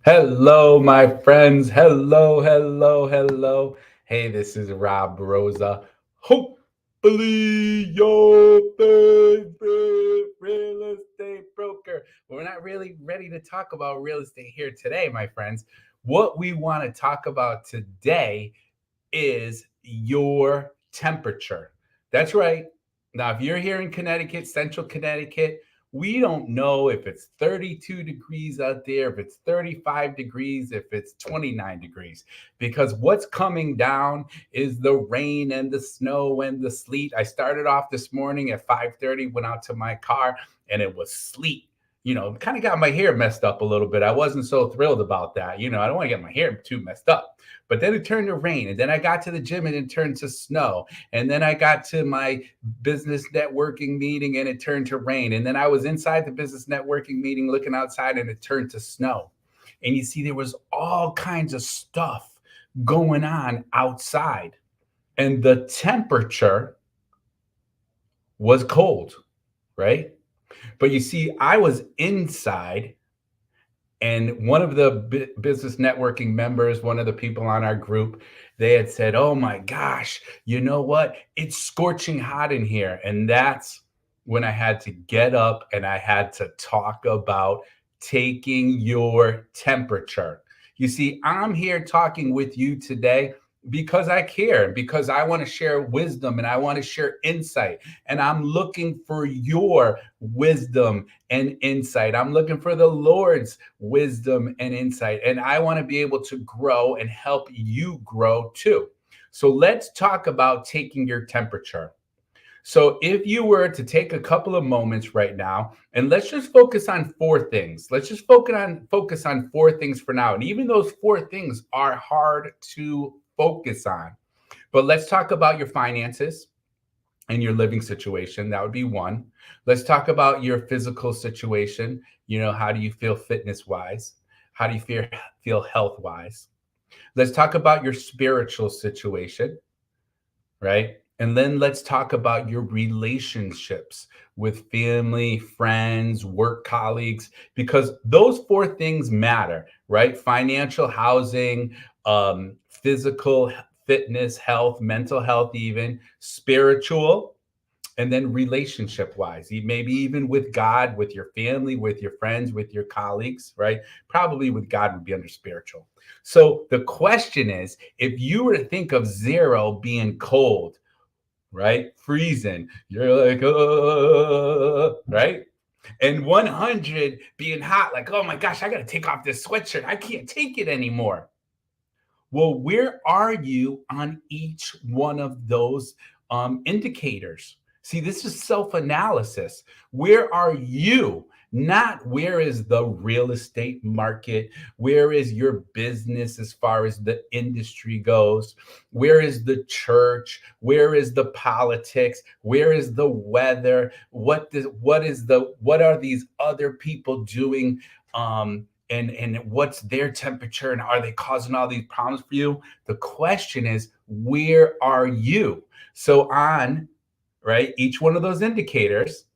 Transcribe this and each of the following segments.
Hello, my friends. Hello, hello, hello. Hey, this is Rob Rosa. Hopefully, your favorite real estate broker. But we're not really ready to talk about real estate here today, my friends. What we want to talk about today is your temperature. That's right. Now, if you're here in Connecticut, central Connecticut, we don't know if it's 32 degrees out there, if it's 35 degrees, if it's 29 degrees, because what's coming down is the rain and the snow and the sleet. I started off this morning at 5:30, went out to my car, and it was sleet. Kind of got my hair messed up a little bit. I wasn't so thrilled about that. I don't want to get my hair too messed up. But then it turned to rain, and then I got to the gym and it turned to snow. And then I got to my business networking meeting and it turned to rain. And then I was inside the business networking meeting looking outside and it turned to snow. And you see, there was all kinds of stuff going on outside. And the temperature was cold, right? But you see, I was inside, and one of the business networking members, one of the people on our group, they had said, "Oh my gosh, you know what? It's scorching hot in here." And that's when I had to get up and I had to talk about taking your temperature. You see, I'm here talking with you today because I care, because I want to share wisdom and I want to share insight. And I'm looking for your wisdom and insight. I'm looking for the Lord's wisdom and insight. And I want to be able to grow and help you grow too. So let's talk about taking your temperature. So if you were to take a couple of moments right now, and let's just focus on four things. Let's just focus on four things for now. And even those four things are hard to focus on. But let's talk about your finances and your living situation. That would be one. Let's talk about your physical situation. How do you feel fitness wise? How do you feel health wise? Let's talk about your spiritual situation, right? And then let's talk about your relationships with family, friends, work colleagues, because those four things matter, right? Financial, housing, physical fitness, health, mental health, even spiritual, and then relationship wise, maybe even with God, with your family, with your friends, with your colleagues, right? Probably with God would be under spiritual. So the question is, if you were to think of zero being cold, right? Freezing, you're like, right? And 100 being hot, like, oh my gosh, I got to take off this sweatshirt. I can't take it anymore. Well, where are you on each one of those indicators? See, this is self analysis. Where are you? Not where is the real estate market? Where is your business as far as the industry goes? Where is the church? Where is the politics? Where is the weather? What are these other people doing? And what's their temperature, and are they causing all these problems for you? The question is, where are you? So on, right, each one of those indicators,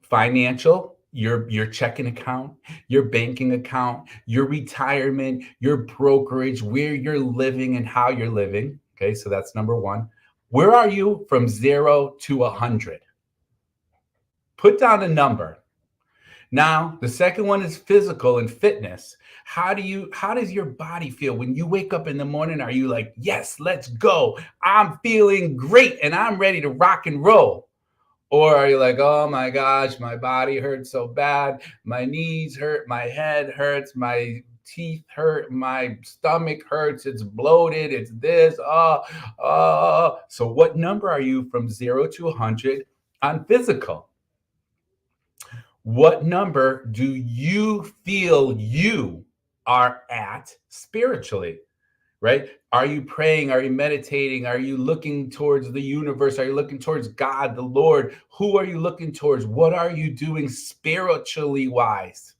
financial, your checking account, your banking account, your retirement, your brokerage, where you're living and how you're living. Okay, so that's number one. Where are you from 0 to 100? Put down a number. Now, the second one is physical and fitness. How does your body feel when you wake up in the morning? Are you like, "Yes, let's go. I'm feeling great and I'm ready to rock and roll." Or are you like, "Oh my gosh, my body hurts so bad. My knees hurt, my head hurts, my teeth hurt, my stomach hurts, it's bloated, it's this, oh." So what number are you from 0 to 100 on physical? What number do you feel you are at spiritually, right? Are you praying? Are you meditating? Are you looking towards the universe? Are you looking towards God, the Lord? Who are you looking towards? What are you doing spiritually wise?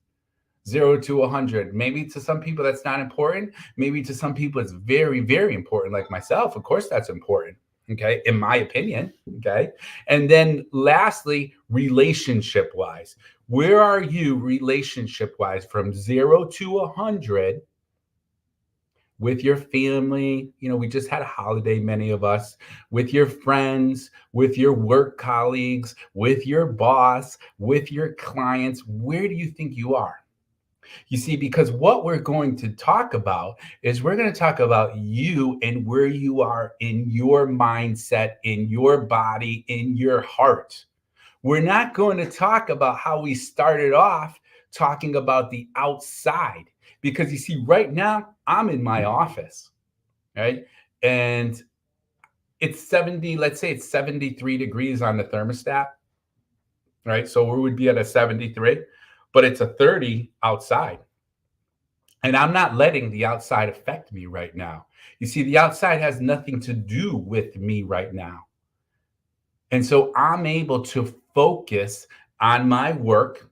0 to 100. Maybe to some people that's not important. Maybe to some people it's very, very important, like myself. Of course, that's important. Okay, in my opinion. Okay, and then lastly, relationship wise, where are you relationship wise from 0 to 100 with your family? We just had a holiday, many of us, with your friends, with your work colleagues, with your boss, with your clients. Where do you think you are? You see, because what we're going to talk about is we're going to talk about you and where you are in your mindset, in your body, in your heart. We're not going to talk about how we started off talking about the outside, because you see, right now I'm in my office, right? And it's 70, let's say it's 73 degrees on the thermostat, right? So we would be at a 73, but it's a 30 outside. And I'm not letting the outside affect me right now. You see, the outside has nothing to do with me right now. And so I'm able to focus on my work.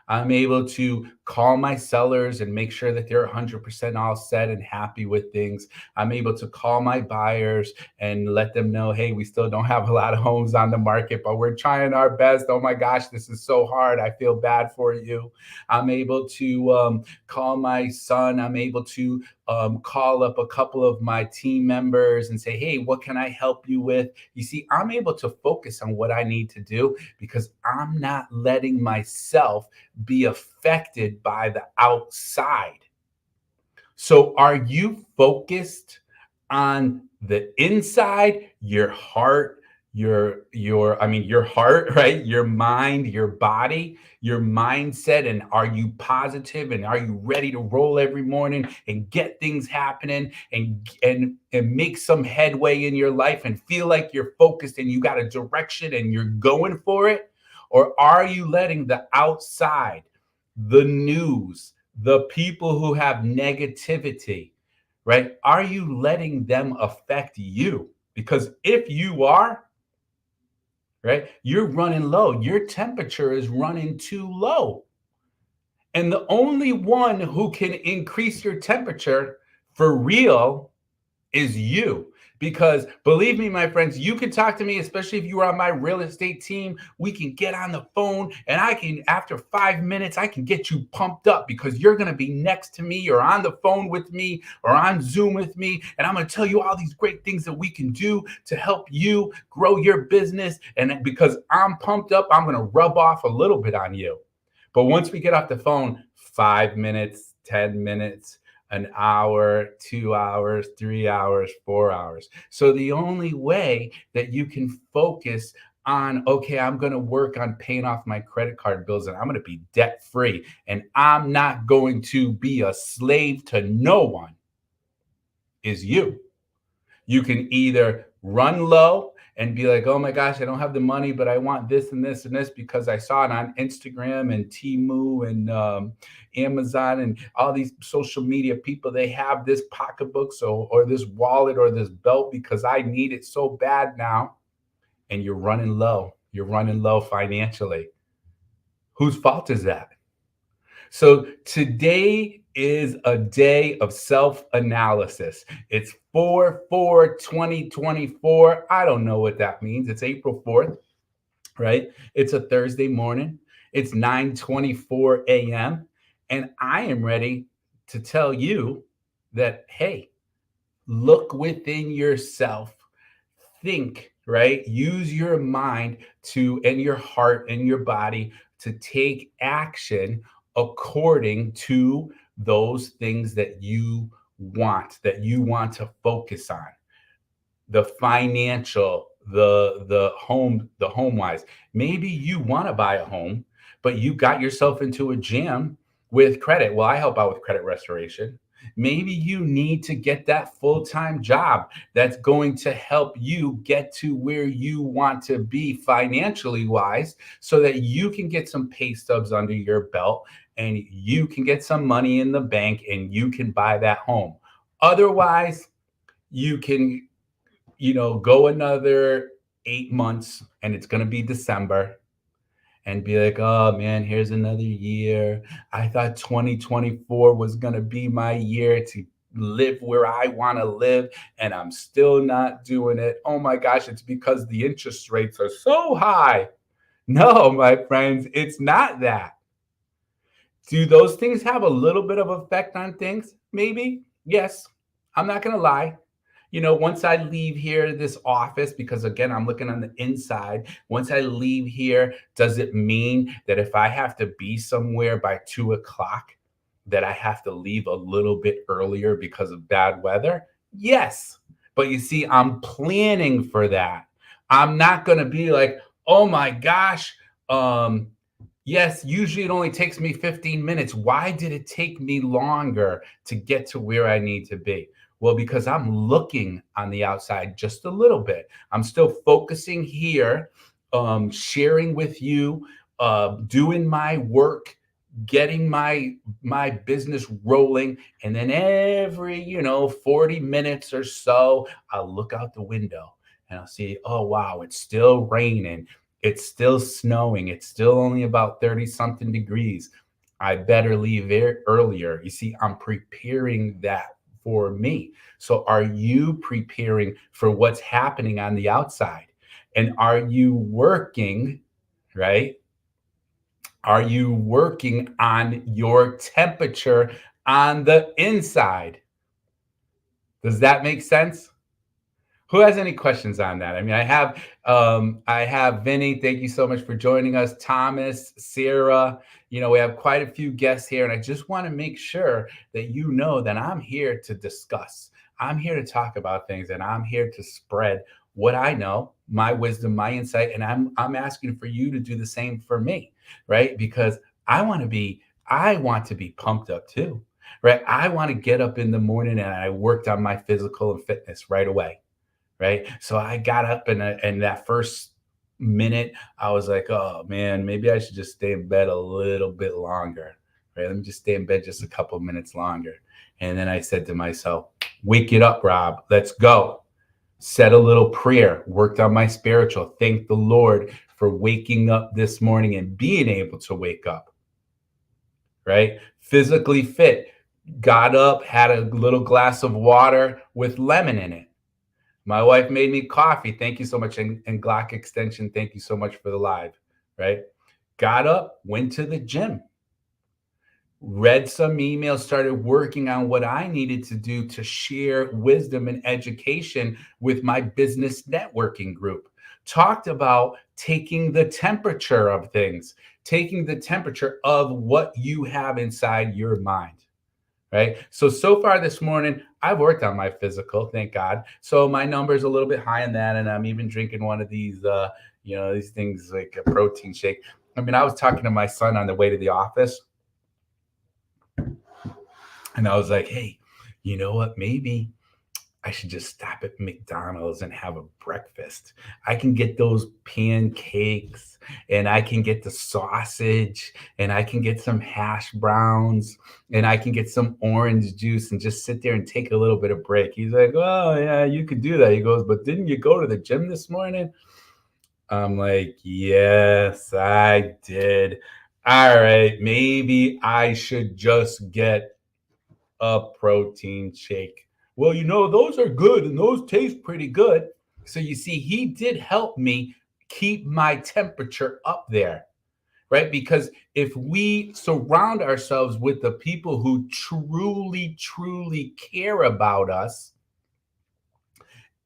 I'm able to call my sellers and make sure that they're 100% all set and happy with things. I'm able to call my buyers and let them know, hey, we still don't have a lot of homes on the market, but we're trying our best. Oh my gosh, this is so hard. I feel bad for you. I'm able to call my son. I'm able to call up a couple of my team members and say, hey, what can I help you with? You see, I'm able to focus on what I need to do because I'm not letting myself be affected by the outside. So, are you focused on the inside, your heart, your heart, right? Your mind, your body, your mindset, and are you positive and are you ready to roll every morning and get things happening and make some headway in your life and feel like you're focused and you got a direction and you're going for it? Or are you letting the outside, the news, the people who have negativity, right? Are you letting them affect you? Because if you are, right, you're running low. Your temperature is running too low. And the only one who can increase your temperature for real is you. Because believe me, my friends, you can talk to me, especially if you are on my real estate team. We can get on the phone and I can, after 5 minutes, I can get you pumped up because you're going to be next to me or on the phone with me or on Zoom with me. And I'm going to tell you all these great things that we can do to help you grow your business. And because I'm pumped up, I'm going to rub off a little bit on you. But once we get off the phone, 5 minutes, 10 minutes, an hour, 2 hours, 3 hours, 4 hours. So the only way that you can focus on, okay, I'm going to work on paying off my credit card bills and I'm going to be debt free and I'm not going to be a slave to no one is you. You can either run low and be like, oh my gosh, I don't have the money, but I want this and this and this because I saw it on Instagram and Temu and Amazon and all these social media people. They have this pocketbook or this wallet or this belt because I need it so bad now. And you're running low. You're running low financially. Whose fault is that? So today is a day of self-analysis. It's 4/4/2024. I don't know what that means. It's April 4th, right? It's a Thursday morning. It's 9:24 a.m. And I am ready to tell you that, hey, look within yourself, think, right? Use your mind to and your heart and your body to take action according to those things that you want to focus on. The financial, the home wise. Maybe you want to buy a home, but you got yourself into a jam with credit. Well, I help out with credit restoration. Maybe you need to get that full-time job that's going to help you get to where you want to be financially wise so that you can get some pay stubs under your belt and you can get some money in the bank and you can buy that home. Otherwise, you can go another 8 months and it's going to be December and be like, oh man, here's another year. I thought 2024 was going to be my year to live where I want to live, and I'm still not doing it. Oh my gosh, it's because the interest rates are so high. No, my friends, it's not that. Do those things have a little bit of effect on things? Maybe. Yes. I'm not going to lie. Once I leave here, this office, because again, I'm looking on the inside, once I leave here, does it mean that if I have to be somewhere by 2 o'clock, that I have to leave a little bit earlier because of bad weather? Yes. But you see, I'm planning for that. I'm not going to be like, oh my gosh, yes, usually it only takes me 15 minutes. Why did it take me longer to get to where I need to be? Well, because I'm looking on the outside just a little bit. I'm still focusing here, sharing with you, doing my work, getting my business rolling, and then every 40 minutes or so, I'll look out the window and I'll see, oh wow, it's still raining, it's still snowing, it's still only about 30 something degrees. I better leave earlier. You see, I'm preparing that for me. So are you preparing for what's happening on the outside? And are you working, right? Are you working on your temperature on the inside? Does that make sense? Who has any questions on that? I mean, I have Vinny. Thank you so much for joining us. Thomas, Sarah. We have quite a few guests here, and I just want to make sure that you know that I'm here to discuss. I'm here to talk about things, and I'm here to spread what I know, my wisdom, my insight, and I'm asking for you to do the same for me, right? Because I want to be pumped up too, right? I want to get up in the morning and I worked on my physical and fitness right away, right? So I got up and that first minute, I was like, oh man, maybe I should just stay in bed a little bit longer, right? Let me just stay in bed just a couple of minutes longer. And then I said to myself, wake it up, Rob. Let's go. Said a little prayer, worked on my spiritual, thanked the Lord for waking up this morning and being able to wake up, right? Physically fit, got up, had a little glass of water with lemon in it. My wife made me coffee. Thank you so much. And Glock Extension, thank you so much for the live, right? Got up, went to the gym, read some emails, started working on what I needed to do to share wisdom and education with my business networking group. Talked about taking the temperature of things, taking the temperature of what you have inside your mind. Right. So far this morning, I've worked on my physical, thank God. So my number's a little bit high in that. And I'm even drinking one of these things like a protein shake. I mean, I was talking to my son on the way to the office and I was like, hey, you know what? Maybe I should just stop at McDonald's and have a breakfast. I can get those pancakes and I can get the sausage and I can get some hash browns and I can get some orange juice and just sit there and take a little bit of break. He's like, oh, yeah, you could do that. He goes, but didn't you go to the gym this morning? I'm like, yes, I did. All right, maybe I should just get a protein shake. Well, those are good and those taste pretty good. So you see, he did help me keep my temperature up there, right? Because if we surround ourselves with the people who truly, truly care about us,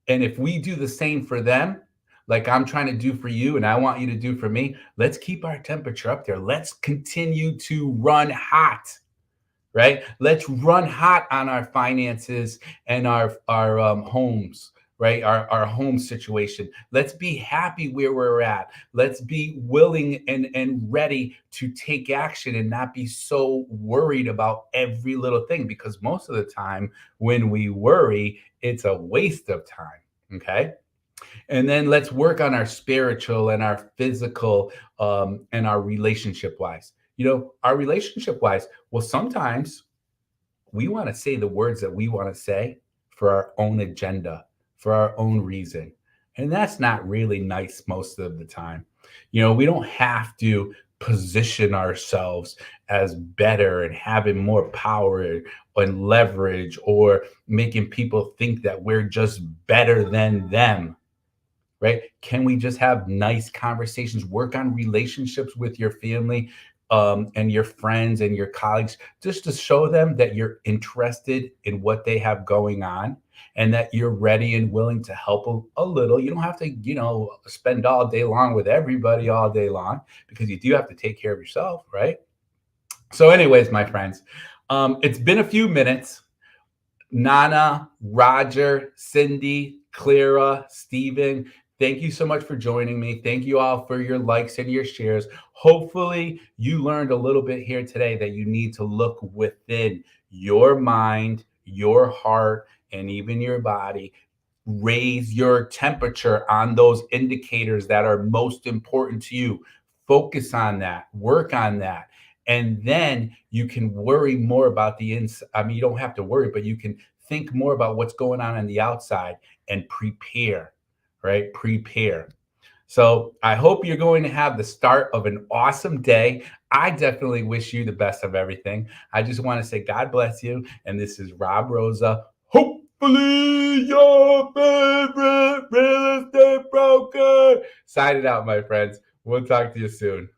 and if we do the same for them, like I'm trying to do for you and I want you to do for me, let's keep our temperature up there. Let's continue to run hot, right? Let's run hot on our finances and our homes, right? Our home situation. Let's be happy where we're at. Let's be willing and ready to take action and not be so worried about every little thing, because most of the time when we worry, it's a waste of time. Okay. And then let's work on our spiritual and our physical and our relationship wise. Our relationship wise, well, sometimes we want to say the words that we want to say for our own agenda, for our own reason. And that's not really nice most of the time. We don't have to position ourselves as better and having more power and leverage, or making people think that we're just better than them, right? Can we just have nice conversations, work on relationships with your family, and your friends and your colleagues, just to show them that you're interested in what they have going on, and that you're ready and willing to help a little. You don't have to, spend all day long with everybody all day long, because you do have to take care of yourself, right? So, anyways, my friends, it's been a few minutes. Nana, Roger, Cindy, Clara, Stephen, thank you so much for joining me. Thank you all for your likes and your shares. Hopefully, you learned a little bit here today that you need to look within your mind, your heart, and even your body. Raise your temperature on those indicators that are most important to you. Focus on that, work on that. And then you can worry more about the inside. I mean, you don't have to worry, but you can think more about what's going on the outside and prepare, right? Prepare. So I hope you're going to have the start of an awesome day. I definitely wish you the best of everything. I just want to say God bless you. And this is Rob Rosa. Hopefully, your favorite real estate broker. Sign it out, my friends. We'll talk to you soon.